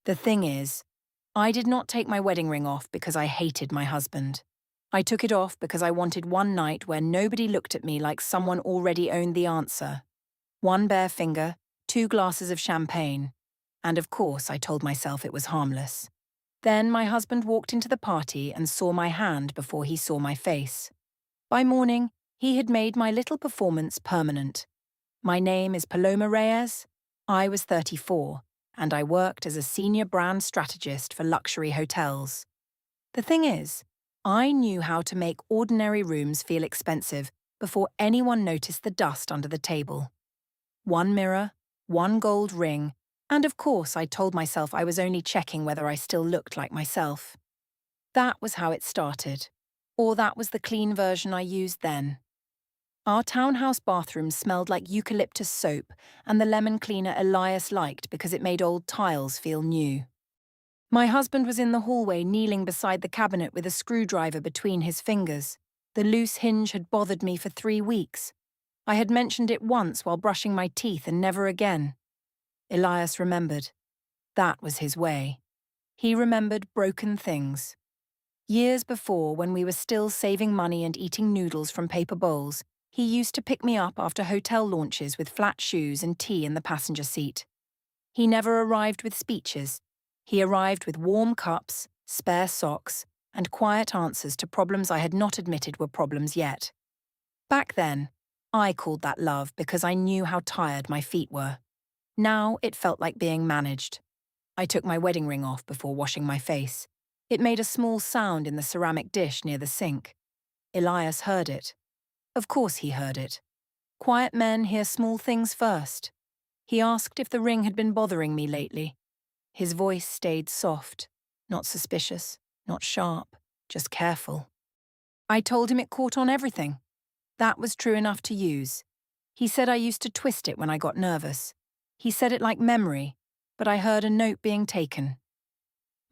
The thing is, I did not take my wedding ring off because I hated my husband. I took it off because I wanted one night where nobody looked at me like someone already owned the answer. One bare finger, 2 glasses of champagne. And of course, I told myself it was harmless. Then my husband walked into the party and saw my hand before he saw my face. By morning, he had made my little performance permanent. My name is Paloma Reyes. I was 34, and I worked as a senior brand strategist for luxury hotels. The thing is, I knew how to make ordinary rooms feel expensive before anyone noticed the dust under the table. One mirror, one gold ring, and of course I told myself I was only checking whether I still looked like myself. That was how it started. Or that was the clean version I used then. Our townhouse bathroom smelled like eucalyptus soap, and the lemon cleaner Elias liked because it made old tiles feel new. My husband was in the hallway kneeling beside the cabinet with a screwdriver between his fingers. The loose hinge had bothered me for 3 weeks. I had mentioned it once while brushing my teeth and never again. Elias remembered. That was his way. He remembered broken things. Years before, when we were still saving money and eating noodles from paper bowls, he used to pick me up after hotel launches with flat shoes and tea in the passenger seat. He never arrived with speeches. He arrived with warm cups, spare socks, and quiet answers to problems I had not admitted were problems yet. Back then, I called that love because I knew how tired my feet were. Now it felt like being managed. I took my wedding ring off before washing my face. It made a small sound in the ceramic dish near the sink. Elias heard it. Of course he heard it. Quiet men hear small things first. He asked if the ring had been bothering me lately. His voice stayed soft, not suspicious, not sharp, just careful. I told him it caught on everything. That was true enough to use. He said I used to twist it when I got nervous. He said it like memory, but I heard a note being taken.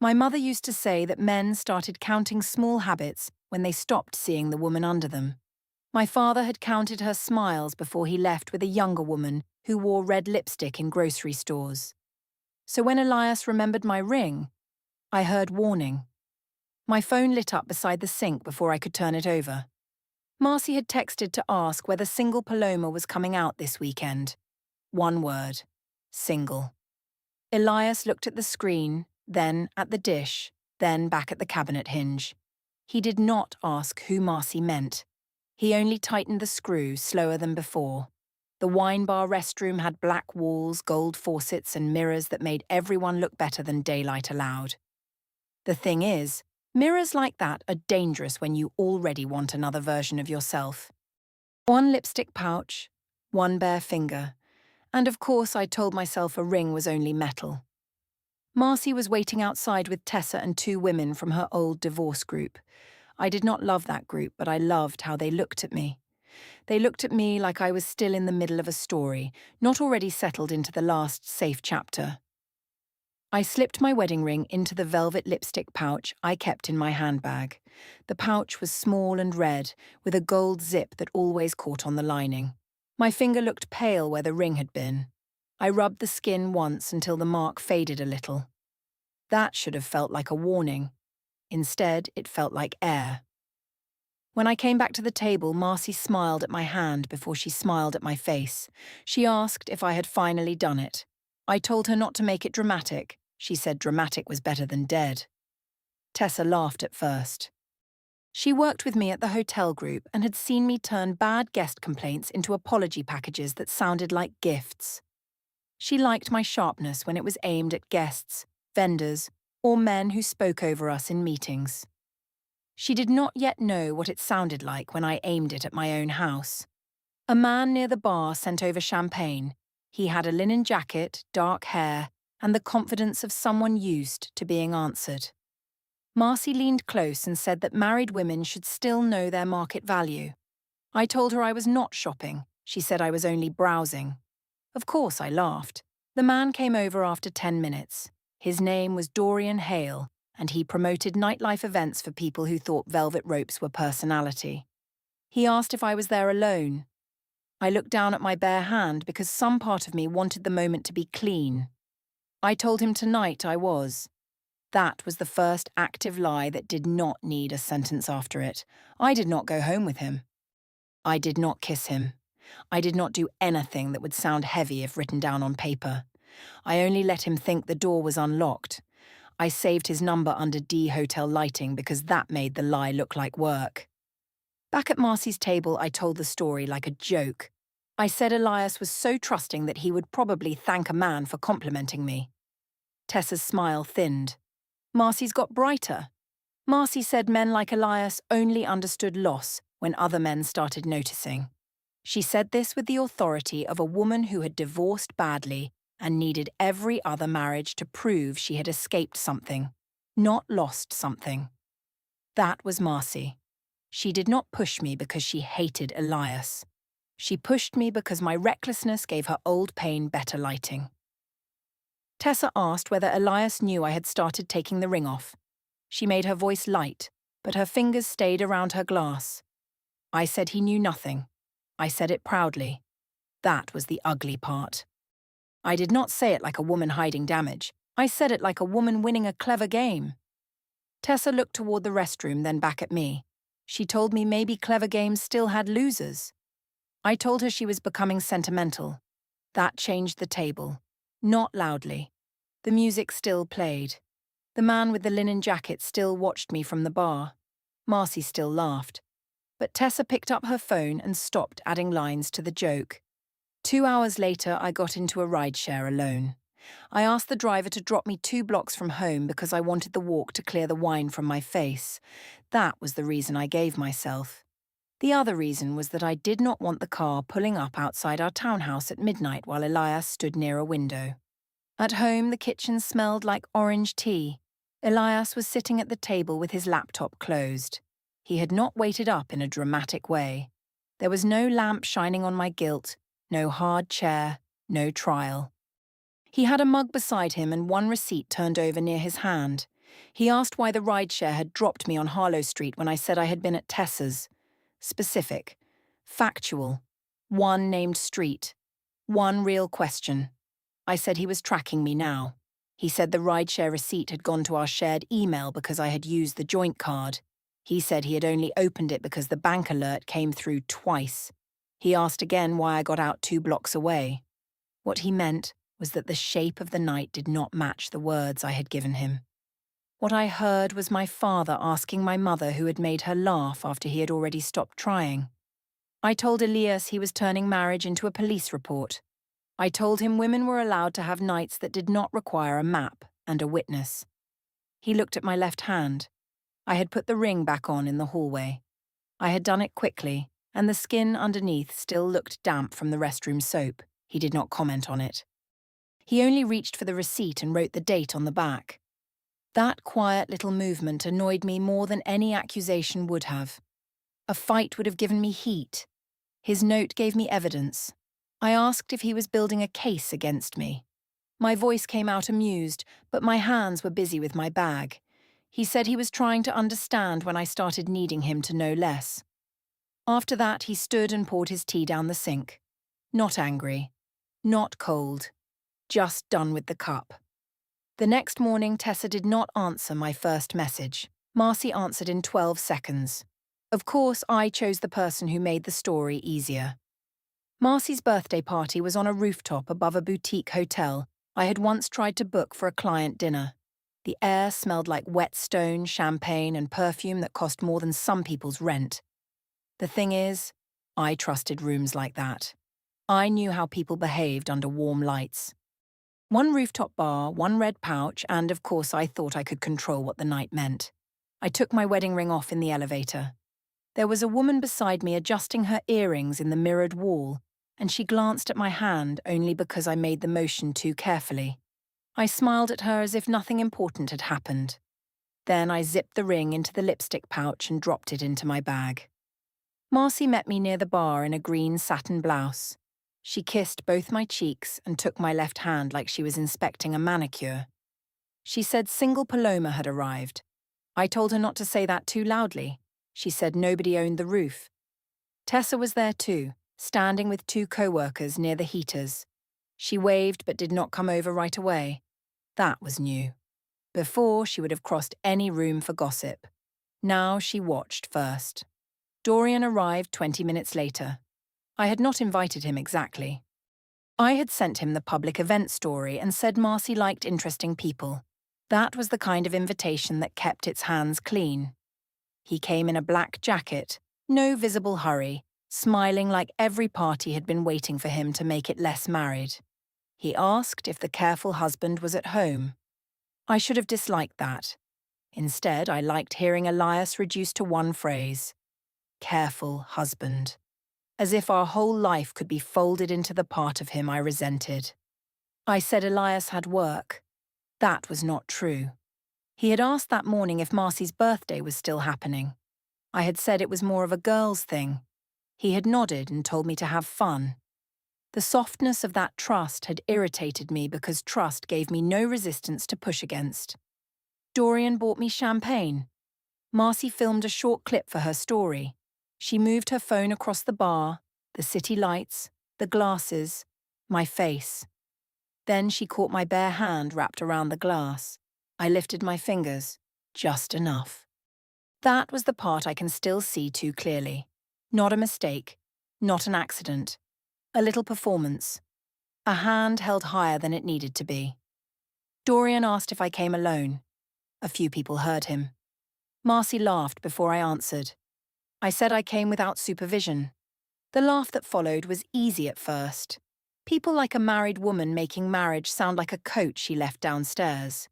My mother used to say that men started counting small habits when they stopped seeing the woman under them. My father had counted her smiles before he left with a younger woman who wore red lipstick in grocery stores. So when Elias remembered my ring, I heard warning. My phone lit up beside the sink before I could turn it over. Marcy had texted to ask whether single Paloma was coming out this weekend. One word. Single. Elias looked at the screen, then at the dish, then back at the cabinet hinge. He did not ask who Marcy meant. He only tightened the screw slower than before. The wine bar restroom had black walls, gold faucets, and mirrors that made everyone look better than daylight allowed. The thing is, mirrors like that are dangerous when you already want another version of yourself. One lipstick pouch, one bare finger, and of course I told myself a ring was only metal. Marcy was waiting outside with Tessa and 2 women from her old divorce group. I did not love that group, but I loved how they looked at me. They looked at me like I was still in the middle of a story, not already settled into the last safe chapter. I slipped my wedding ring into the velvet lipstick pouch I kept in my handbag. The pouch was small and red, with a gold zip that always caught on the lining. My finger looked pale where the ring had been. I rubbed the skin once until the mark faded a little. That should have felt like a warning. Instead, it felt like air. When I came back to the table, Marcy smiled at my hand before she smiled at my face. She asked if I had finally done it. I told her not to make it dramatic. She said dramatic was better than dead. Tessa laughed at first. She worked with me at the hotel group and had seen me turn bad guest complaints into apology packages that sounded like gifts. She liked my sharpness when it was aimed at guests, vendors, or men who spoke over us in meetings. She did not yet know what it sounded like when I aimed it at my own house. A man near the bar sent over champagne. He had a linen jacket, dark hair, and the confidence of someone used to being answered. Marcy leaned close and said that married women should still know their market value. I told her I was not shopping. She said I was only browsing. Of course, I laughed. The man came over after 10 minutes. His name was Dorian Hale, and he promoted nightlife events for people who thought velvet ropes were personality. He asked if I was there alone. I looked down at my bare hand because some part of me wanted the moment to be clean. I told him tonight I was. That was the first active lie that did not need a sentence after it. I did not go home with him. I did not kiss him. I did not do anything that would sound heavy if written down on paper. I only let him think the door was unlocked. I saved his number under D hotel lighting because that made the lie look like work. Back at Marcy's table, I told the story like a joke. I said Elias was so trusting that he would probably thank a man for complimenting me. Tessa's smile thinned. Marcy's got brighter. Marcy said men like Elias only understood loss when other men started noticing. She said this with the authority of a woman who had divorced badly and needed every other marriage to prove she had escaped something, not lost something. That was Marcy. She did not push me because she hated Elias. She pushed me because my recklessness gave her old pain better lighting. Tessa asked whether Elias knew I had started taking the ring off. She made her voice light, but her fingers stayed around her glass. I said he knew nothing. I said it proudly. That was the ugly part. I did not say it like a woman hiding damage. I said it like a woman winning a clever game. Tessa looked toward the restroom, then back at me. She told me maybe clever games still had losers. I told her she was becoming sentimental. That changed the table. Not loudly. The music still played. The man with the linen jacket still watched me from the bar. Marcy still laughed. But Tessa picked up her phone and stopped adding lines to the joke. 2 hours later, I got into a rideshare alone. I asked the driver to drop me 2 blocks from home because I wanted the walk to clear the wine from my face. That was the reason I gave myself. The other reason was that I did not want the car pulling up outside our townhouse at midnight while Elias stood near a window. At home, the kitchen smelled like orange tea. Elias was sitting at the table with his laptop closed. He had not waited up in a dramatic way. There was no lamp shining on my guilt, no hard chair, no trial. He had a mug beside him and one receipt turned over near his hand. He asked why the rideshare had dropped me on Harlow Street when I said I had been at Tessa's. Specific. Factual. One named street. One real question. I said he was tracking me now. He said the rideshare receipt had gone to our shared email because I had used the joint card. He said he had only opened it because the bank alert came through twice. He asked again why I got out 2 blocks away. What he meant was that the shape of the night did not match the words I had given him. What I heard was my father asking my mother who had made her laugh after he had already stopped trying. I told Elias he was turning marriage into a police report. I told him women were allowed to have nights that did not require a map and a witness. He looked at my left hand. I had put the ring back on in the hallway. I had done it quickly, and the skin underneath still looked damp from the restroom soap. He did not comment on it. He only reached for the receipt and wrote the date on the back. That quiet little movement annoyed me more than any accusation would have. A fight would have given me heat. His note gave me evidence. I asked if he was building a case against me. My voice came out amused, but my hands were busy with my bag. He said he was trying to understand when I started needing him to know less. After that, he stood and poured his tea down the sink. Not angry. Not cold. Just done with the cup. The next morning, Tessa did not answer my first message. Marcy answered in 12 seconds. Of course, I chose the person who made the story easier. Marcy's birthday party was on a rooftop above a boutique hotel I had once tried to book for a client dinner. The air smelled like wet stone, champagne, and perfume that cost more than some people's rent. The thing is, I trusted rooms like that. I knew how people behaved under warm lights. One rooftop bar, one red pouch, and of course I thought I could control what the night meant. I took my wedding ring off in the elevator. There was a woman beside me adjusting her earrings in the mirrored wall, and she glanced at my hand only because I made the motion too carefully. I smiled at her as if nothing important had happened. Then I zipped the ring into the lipstick pouch and dropped it into my bag. Marcy met me near the bar in a green satin blouse. She kissed both my cheeks and took my left hand like she was inspecting a manicure. She said single Paloma had arrived. I told her not to say that too loudly. She said nobody owned the roof. Tessa was there too, standing with 2 co-workers near the heaters. She waved but did not come over right away. That was new. Before, she would have crossed any room for gossip. Now she watched first. Dorian arrived 20 minutes later. I had not invited him exactly. I had sent him the public event story and said Marcy liked interesting people. That was the kind of invitation that kept its hands clean. He came in a black jacket, no visible hurry, smiling like every party had been waiting for him to make it less married. He asked if the careful husband was at home. I should have disliked that. Instead, I liked hearing Elias reduced to one phrase: careful husband. As if our whole life could be folded into the part of him I resented. I said Elias had work. That was not true. He had asked that morning if Marcy's birthday was still happening. I had said it was more of a girl's thing. He had nodded and told me to have fun. The softness of that trust had irritated me because trust gave me no resistance to push against. Dorian bought me champagne. Marcy filmed a short clip for her story. She moved her phone across the bar, the city lights, the glasses, my face. Then she caught my bare hand wrapped around the glass. I lifted my fingers, just enough. That was the part I can still see too clearly. Not a mistake, not an accident. A little performance. A hand held higher than it needed to be. Dorian asked if I came alone. A few people heard him. Marcy laughed before I answered. I said I came without supervision. The laugh that followed was easy at first. People like a married woman making marriage sound like a coat she left downstairs.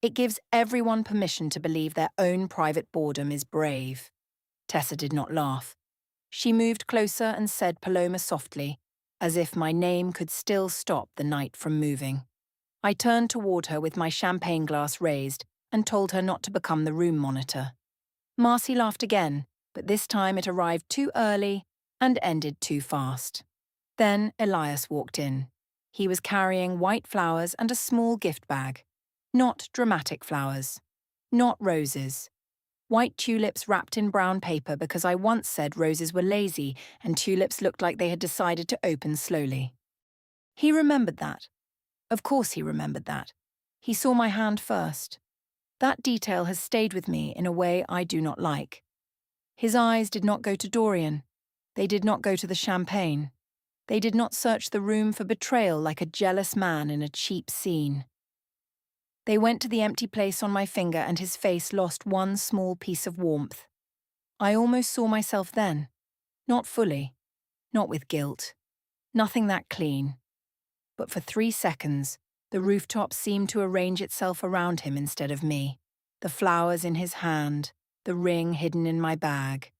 It gives everyone permission to believe their own private boredom is brave. Tessa did not laugh. She moved closer and said Paloma softly, as if my name could still stop the night from moving. I turned toward her with my champagne glass raised and told her not to become the room monitor. Marcy laughed again, but this time it arrived too early and ended too fast. Then Elias walked in. He was carrying white flowers and a small gift bag. Not dramatic flowers. Not roses. White tulips wrapped in brown paper because I once said roses were lazy and tulips looked like they had decided to open slowly. He remembered that. Of course he remembered that. He saw my hand first. That detail has stayed with me in a way I do not like. His eyes did not go to Dorian. They did not go to the champagne. They did not search the room for betrayal like a jealous man in a cheap scene. They went to the empty place on my finger and his face lost one small piece of warmth. I almost saw myself then. Not fully. Not with guilt. Nothing that clean. But for 3 seconds, the rooftop seemed to arrange itself around him instead of me. The flowers in his hand, the ring hidden in my bag.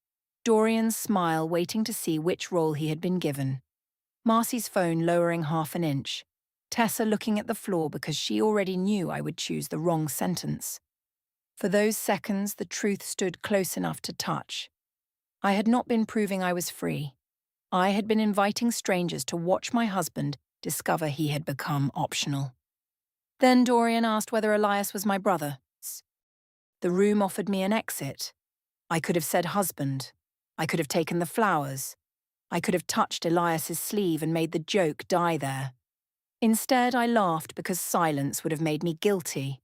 Dorian's smile waiting to see which role he had been given. Marcy's phone lowering half an inch. Tessa looking at the floor because she already knew I would choose the wrong sentence. For those seconds, the truth stood close enough to touch. I had not been proving I was free. I had been inviting strangers to watch my husband discover he had become optional. Then Dorian asked whether Elias was my brother. The room offered me an exit. I could have said husband. I could have taken the flowers. I could have touched Elias's sleeve and made the joke die there. Instead, I laughed because silence would have made me guilty.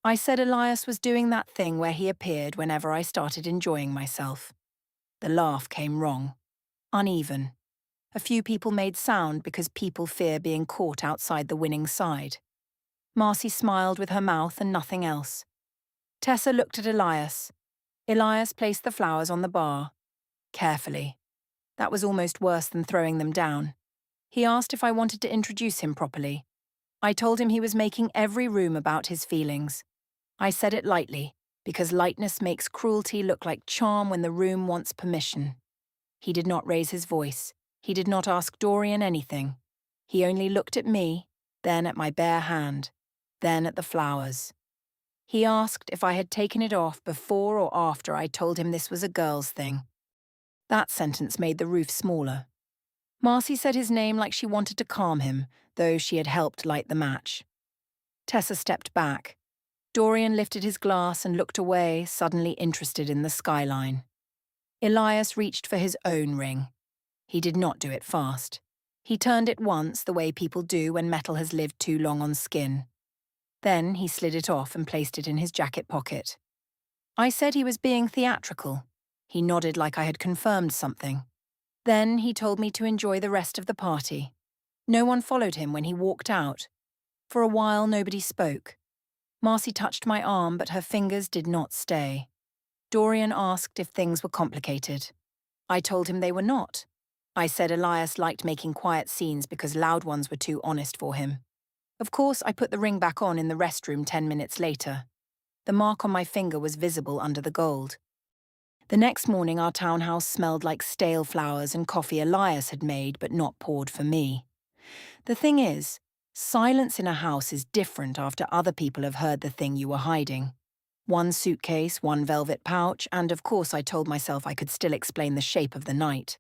I said Elias was doing that thing where he appeared whenever I started enjoying myself. The laugh came wrong. Uneven. A few people made sound because people fear being caught outside the winning side. Marcy smiled with her mouth and nothing else. Tessa looked at Elias. Elias placed the flowers on the bar. Carefully. That was almost worse than throwing them down. He asked if I wanted to introduce him properly. I told him he was making every room about his feelings. I said it lightly, because lightness makes cruelty look like charm when the room wants permission. He did not raise his voice. He did not ask Dorian anything. He only looked at me, then at my bare hand, then at the flowers. He asked if I had taken it off before or after I told him this was a girl's thing. That sentence made the roof smaller. Marcy said his name like she wanted to calm him, though she had helped light the match. Tessa stepped back. Dorian lifted his glass and looked away, suddenly interested in the skyline. Elias reached for his own ring. He did not do it fast. He turned it once, the way people do when metal has lived too long on skin. Then he slid it off and placed it in his jacket pocket. I said he was being theatrical. He nodded like I had confirmed something. Then he told me to enjoy the rest of the party. No one followed him when he walked out. For a while, nobody spoke. Marcy touched my arm, but her fingers did not stay. Dorian asked if things were complicated. I told him they were not. I said Elias liked making quiet scenes because loud ones were too honest for him. Of course, I put the ring back on in the restroom 10 minutes later. The mark on my finger was visible under the gold. The next morning, our townhouse smelled like stale flowers and coffee Elias had made but not poured for me. The thing is, silence in a house is different after other people have heard the thing you were hiding. One suitcase, one velvet pouch, and of course I told myself I could still explain the shape of the night.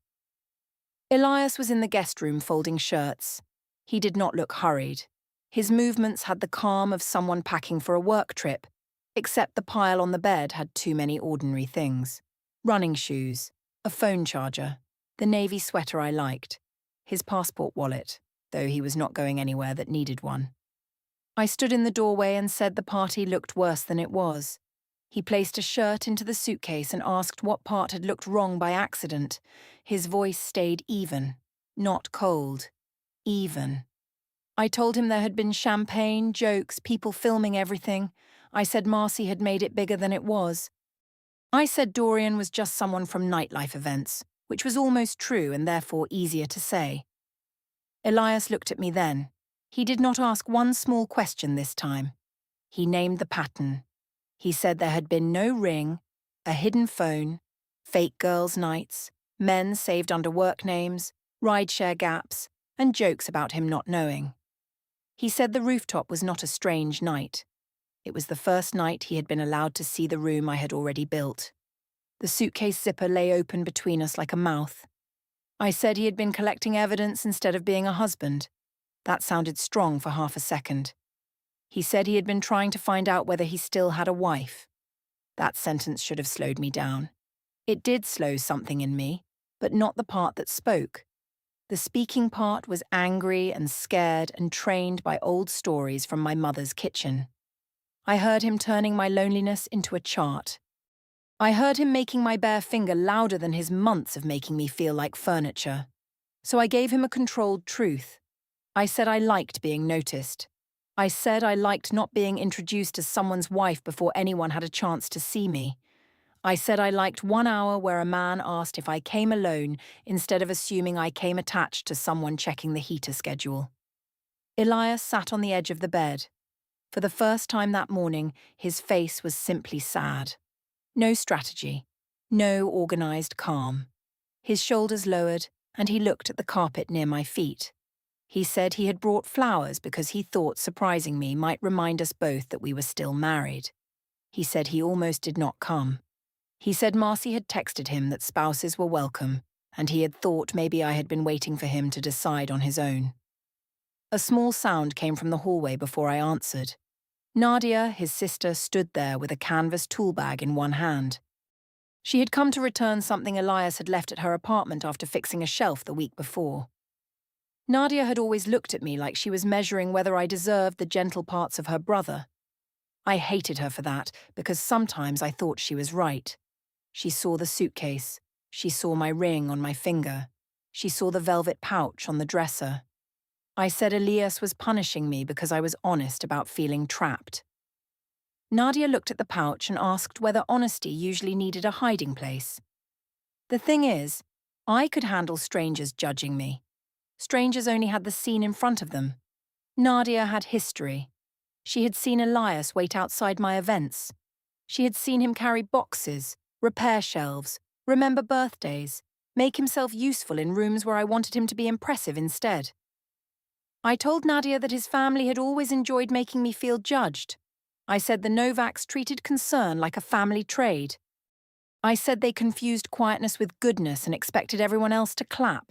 Elias was in the guest room folding shirts. He did not look hurried. His movements had the calm of someone packing for a work trip, except the pile on the bed had too many ordinary things. Running shoes, a phone charger, the navy sweater I liked, his passport wallet, though he was not going anywhere that needed one. I stood in the doorway and said the party looked worse than it was. He placed a shirt into the suitcase and asked what part had looked wrong by accident. His voice stayed even, not cold. Even. I told him there had been champagne, jokes, people filming everything. I said Marcy had made it bigger than it was. I said Dorian was just someone from nightlife events, which was almost true and therefore easier to say. Elias looked at me then. He did not ask one small question this time. He named the pattern. He said there had been no ring, a hidden phone, fake girls' nights, men saved under work names, rideshare gaps, and jokes about him not knowing. He said the rooftop was not a strange night. It was the first night he had been allowed to see the room I had already built. The suitcase zipper lay open between us like a mouth. I said he had been collecting evidence instead of being a husband. That sounded strong for half a second. He said he had been trying to find out whether he still had a wife. That sentence should have slowed me down. It did slow something in me, but not the part that spoke. The speaking part was angry and scared and trained by old stories from my mother's kitchen. I heard him turning my loneliness into a chart. I heard him making my bare finger louder than his months of making me feel like furniture. So I gave him a controlled truth. I said I liked being noticed. I said I liked not being introduced as someone's wife before anyone had a chance to see me. I said I liked 1 hour where a man asked if I came alone instead of assuming I came attached to someone checking the heater schedule. Elias sat on the edge of the bed. For the first time that morning, his face was simply sad. No strategy, no organized calm. His shoulders lowered, and he looked at the carpet near my feet. He said he had brought flowers because he thought surprising me might remind us both that we were still married. He said he almost did not come. He said Marcy had texted him that spouses were welcome, and he had thought maybe I had been waiting for him to decide on his own. A small sound came from the hallway before I answered. Nadia, his sister, stood there with a canvas tool bag in one hand. She had come to return something Elias had left at her apartment after fixing a shelf the week before. Nadia had always looked at me like she was measuring whether I deserved the gentle parts of her brother. I hated her for that, because sometimes I thought she was right. She saw the suitcase. She saw my ring on my finger. She saw the velvet pouch on the dresser. I said Elias was punishing me because I was honest about feeling trapped. Nadia looked at the pouch and asked whether honesty usually needed a hiding place. The thing is, I could handle strangers judging me. Strangers only had the scene in front of them. Nadia had history. She had seen Elias wait outside my events. She had seen him carry boxes, repair shelves, remember birthdays, make himself useful in rooms where I wanted him to be impressive instead. I told Nadia that his family had always enjoyed making me feel judged. I said the Novaks treated concern like a family trade. I said they confused quietness with goodness and expected everyone else to clap.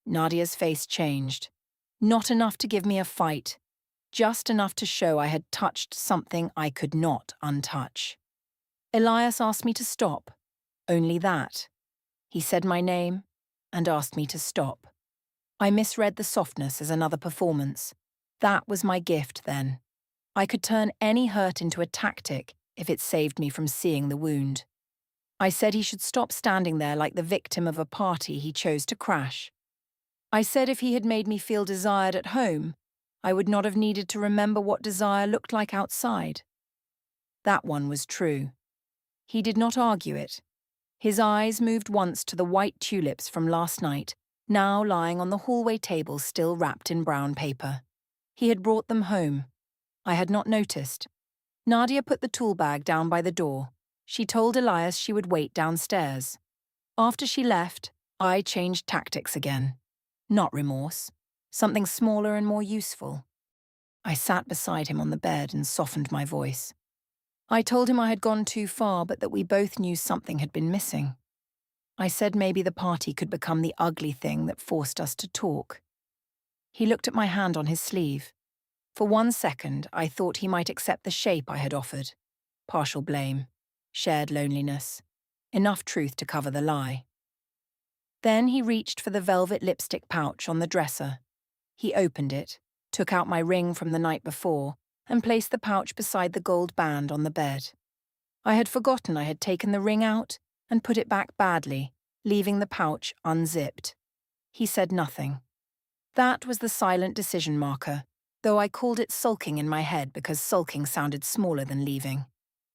Nadia's face changed. Not enough to give me a fight. Just enough to show I had touched something I could not untouch. Elias asked me to stop. Only that. He said my name and asked me to stop. I misread the softness as another performance. That was my gift then. I could turn any hurt into a tactic if it saved me from seeing the wound. I said he should stop standing there like the victim of a party he chose to crash. I said if he had made me feel desired at home, I would not have needed to remember what desire looked like outside. That one was true. He did not argue it. His eyes moved once to the white tulips from last night, now lying on the hallway table still wrapped in brown paper. He had brought them home. I had not noticed. Nadia put the tool bag down by the door. She told Elias she would wait downstairs. After she left, I changed tactics again. Not remorse. Something smaller and more useful. I sat beside him on the bed and softened my voice. I told him I had gone too far, but that we both knew something had been missing. I said maybe the party could become the ugly thing that forced us to talk. He looked at my hand on his sleeve. For 1 second, I thought he might accept the shape I had offered. Partial blame, shared loneliness, enough truth to cover the lie. Then he reached for the velvet lipstick pouch on the dresser. He opened it, took out my ring from the night before, and placed the pouch beside the gold band on the bed. I had forgotten I had taken the ring out and put it back badly, leaving the pouch unzipped. He said nothing. That was the silent decision marker, though I called it sulking in my head because sulking sounded smaller than leaving.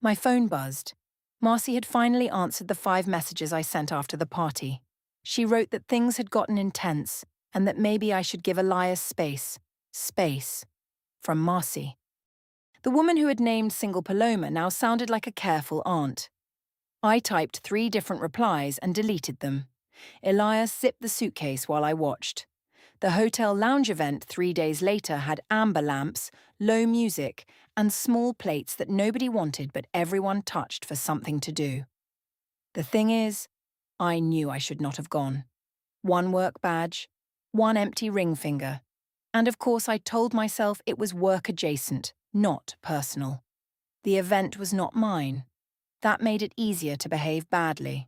My phone buzzed. Marcy had finally answered the 5 messages I sent after the party. She wrote that things had gotten intense and that maybe I should give Elias space. Space. From Marcy. The woman who had named Single Paloma now sounded like a careful aunt. I typed 3 different replies and deleted them. Elias zipped the suitcase while I watched. The hotel lounge event 3 days later had amber lamps, low music, and small plates that nobody wanted but everyone touched for something to do. The thing is, I knew I should not have gone. 1 work badge, 1 empty ring finger, and of course I told myself it was work adjacent, not personal. The event was not mine. That made it easier to behave badly.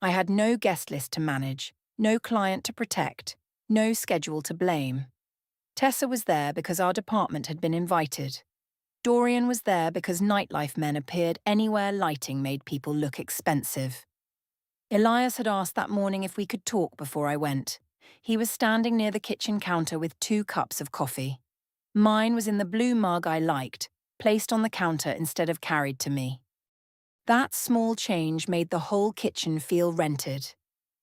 I had no guest list to manage, no client to protect, no schedule to blame. Tessa was there because our department had been invited. Dorian was there because nightlife men appeared anywhere lighting made people look expensive. Elias had asked that morning if we could talk before I went. He was standing near the kitchen counter with 2 cups of coffee. Mine was in the blue mug I liked, placed on the counter instead of carried to me. That small change made the whole kitchen feel rented.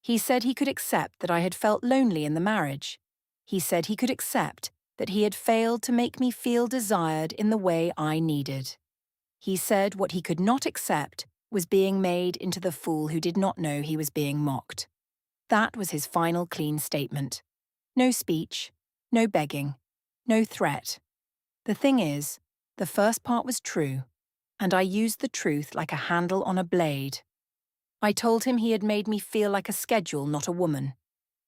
He said he could accept that I had felt lonely in the marriage. He said he could accept that he had failed to make me feel desired in the way I needed. He said what he could not accept was being made into the fool who did not know he was being mocked. That was his final clean statement. No speech, no begging, no threat. The thing is, the first part was true, and I used the truth like a handle on a blade. I told him he had made me feel like a schedule, not a woman.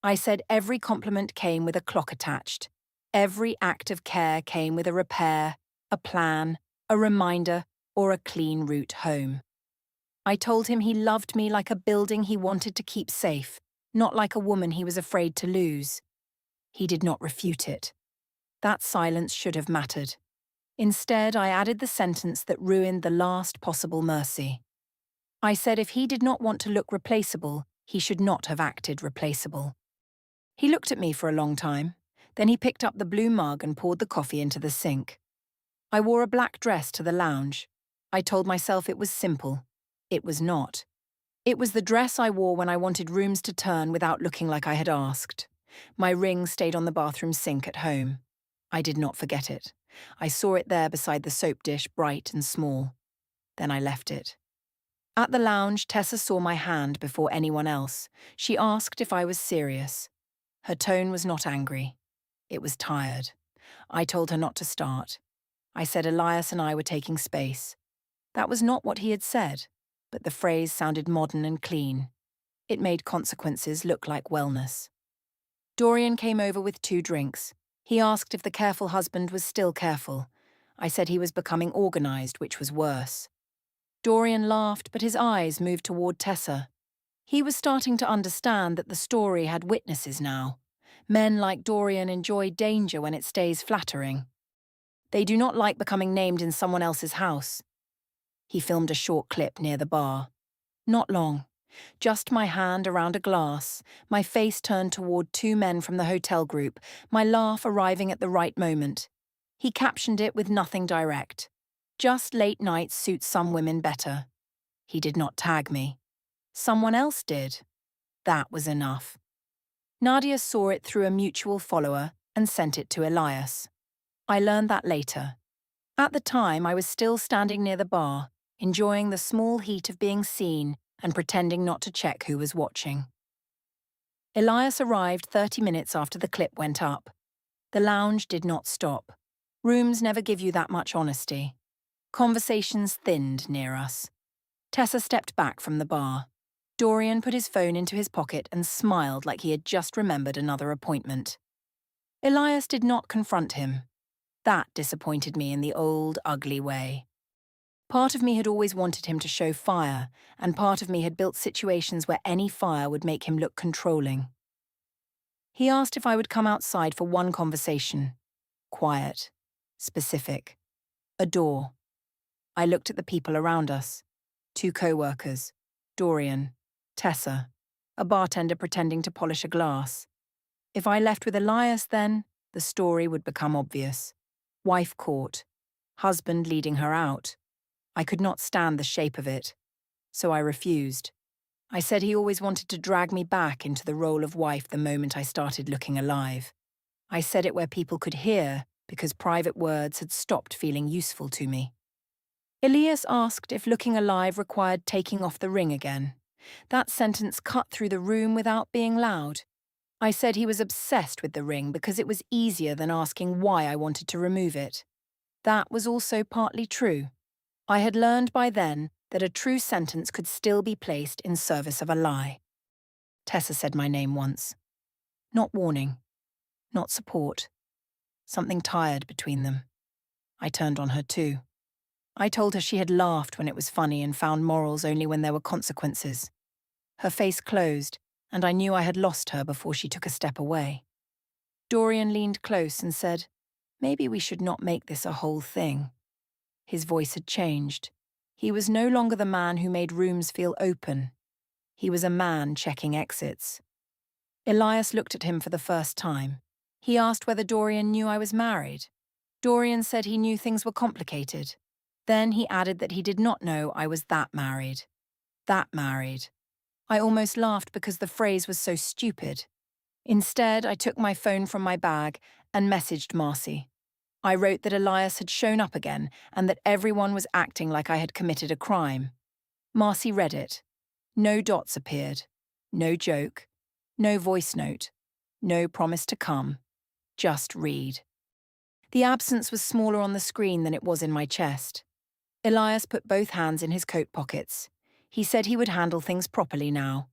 I said every compliment came with a clock attached. Every act of care came with a repair, a plan, a reminder, or a clean route home. I told him he loved me like a building he wanted to keep safe, not like a woman he was afraid to lose. He did not refute it. That silence should have mattered. Instead, I added the sentence that ruined the last possible mercy. I said if he did not want to look replaceable, he should not have acted replaceable. He looked at me for a long time. Then he picked up the blue mug and poured the coffee into the sink. I wore a black dress to the lounge. I told myself it was simple. It was not. It was the dress I wore when I wanted rooms to turn without looking like I had asked. My ring stayed on the bathroom sink at home. I did not forget it. I saw it there beside the soap dish, bright and small. Then I left it. At the lounge, Tessa saw my hand before anyone else. She asked if I was serious. Her tone was not angry. It was tired. I told her not to start. I said Elias and I were taking space. That was not what he had said, but the phrase sounded modern and clean. It made consequences look like wellness. Dorian came over with 2 drinks. He asked if the careful husband was still careful. I said he was becoming organized, which was worse. Dorian laughed, but his eyes moved toward Tessa. He was starting to understand that the story had witnesses now. Men like Dorian enjoy danger when it stays flattering. They do not like becoming named in someone else's house. He filmed a short clip near the bar. Not long. Just my hand around a glass, my face turned toward two men from the hotel group, my laugh arriving at the right moment. He captioned it with nothing direct. Just late nights suit some women better. He did not tag me. Someone else did. That was enough. Nadia saw it through a mutual follower and sent it to Elias. I learned that later. At the time, I was still standing near the bar, enjoying the small heat of being seen and pretending not to check who was watching. Elias arrived 30 minutes after the clip went up. The lounge did not stop. Rooms never give you that much honesty. Conversations thinned near us. Tessa stepped back from the bar. Dorian put his phone into his pocket and smiled like he had just remembered another appointment. Elias did not confront him. That disappointed me in the old, ugly way. Part of me had always wanted him to show fire, and part of me had built situations where any fire would make him look controlling. He asked if I would come outside for one conversation. Quiet. Specific. A door. I looked at the people around us. 2 co-workers. Dorian. Tessa. A bartender pretending to polish a glass. If I left with Elias then, the story would become obvious. Wife caught. Husband leading her out. I could not stand the shape of it. So I refused. I said he always wanted to drag me back into the role of wife the moment I started looking alive. I said it where people could hear because private words had stopped feeling useful to me. Elias asked if looking alive required taking off the ring again. That sentence cut through the room without being loud. I said he was obsessed with the ring because it was easier than asking why I wanted to remove it. That was also partly true. I had learned by then that a true sentence could still be placed in service of a lie. Tessa said my name once. Not warning. Not support. Something tired between them. I turned on her too. I told her she had laughed when it was funny and found morals only when there were consequences. Her face closed, and I knew I had lost her before she took a step away. Dorian leaned close and said, "Maybe we should not make this a whole thing." His voice had changed. He was no longer the man who made rooms feel open. He was a man checking exits. Elias looked at him for the first time. He asked whether Dorian knew I was married. Dorian said he knew things were complicated. Then he added that he did not know I was that married. That married. I almost laughed because the phrase was so stupid. Instead, I took my phone from my bag and messaged Marcy. I wrote that Elias had shown up again and that everyone was acting like I had committed a crime. Marcy read it. No dots appeared. No joke. No voice note. No promise to come. Just read. The absence was smaller on the screen than it was in my chest. Elias put both hands in his coat pockets. He said he would handle things properly now.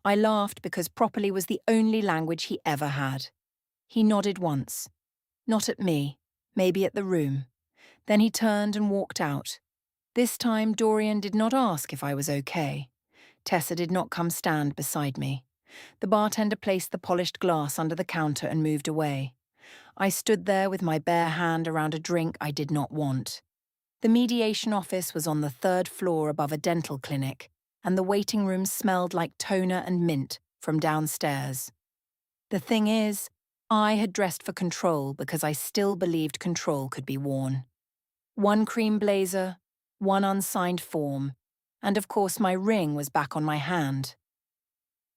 I laughed because properly was the only language he ever had. He nodded once. Not at me, maybe at the room. Then he turned and walked out. This time Dorian did not ask if I was okay. Tessa did not come stand beside me. The bartender placed the polished glass under the counter and moved away. I stood there with my bare hand around a drink I did not want. The mediation office was on the 3rd floor above a dental clinic, and the waiting room smelled like toner and mint from downstairs. The thing is, I had dressed for control because I still believed control could be worn. 1 cream blazer, 1 unsigned form, and of course my ring was back on my hand.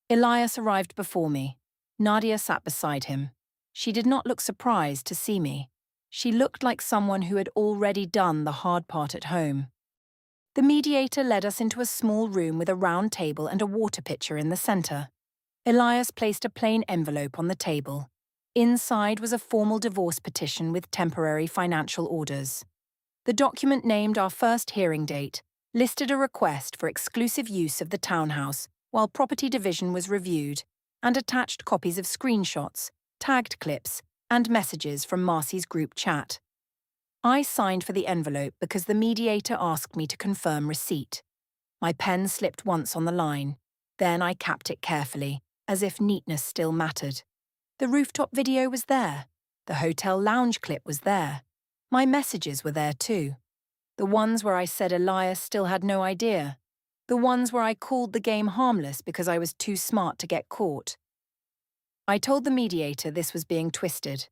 Elias arrived before me. Nadia sat beside him. She did not look surprised to see me. She looked like someone who had already done the hard part at home. The mediator led us into a small room with a round table and a water pitcher in the center. Elias placed a plain envelope on the table. Inside was a formal divorce petition with temporary financial orders. The document named our first hearing date, listed a request for exclusive use of the townhouse while property division was reviewed, and attached copies of screenshots, tagged clips, and messages from Marcy's group chat. I signed for the envelope because the mediator asked me to confirm receipt. My pen slipped once on the line. Then I capped it carefully, as if neatness still mattered. The rooftop video was there. The hotel lounge clip was there. My messages were there too. The ones where I said Elias still had no idea. The ones where I called the game harmless because I was too smart to get caught. I told the mediator this was being twisted.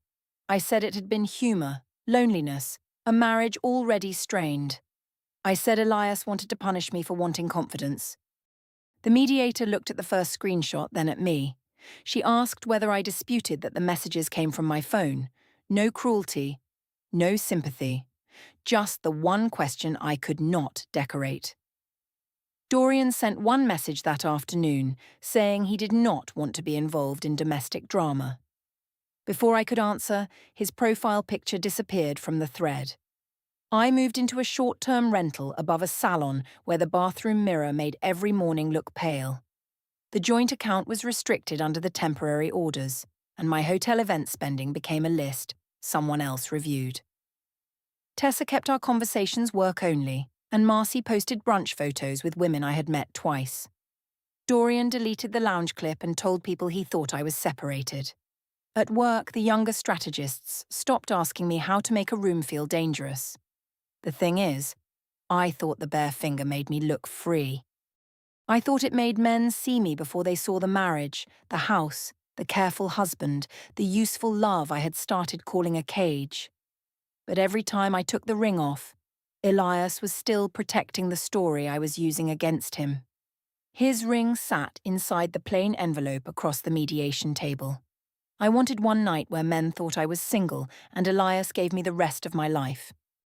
I said it had been humor, loneliness, a marriage already strained. I said Elias wanted to punish me for wanting confidence. The mediator looked at the first screenshot, then at me. She asked whether I disputed that the messages came from my phone. No cruelty, no sympathy. Just the one question I could not decorate. Dorian sent one message that afternoon, saying he did not want to be involved in domestic drama. Before I could answer, his profile picture disappeared from the thread. I moved into a short-term rental above a salon where the bathroom mirror made every morning look pale. The joint account was restricted under the temporary orders, and my hotel event spending became a list someone else reviewed. Tessa kept our conversations work only, and Marcy posted brunch photos with women I had met twice. Dorian deleted the lounge clip and told people he thought I was separated. At work, the younger strategists stopped asking me how to make a room feel dangerous. The thing is, I thought the bare finger made me look free. I thought it made men see me before they saw the marriage, the house, the careful husband, the useful love I had started calling a cage. But every time I took the ring off, Elias was still protecting the story I was using against him. His ring sat inside the plain envelope across the mediation table. I wanted one night where men thought I was single and Elias gave me the rest of my life.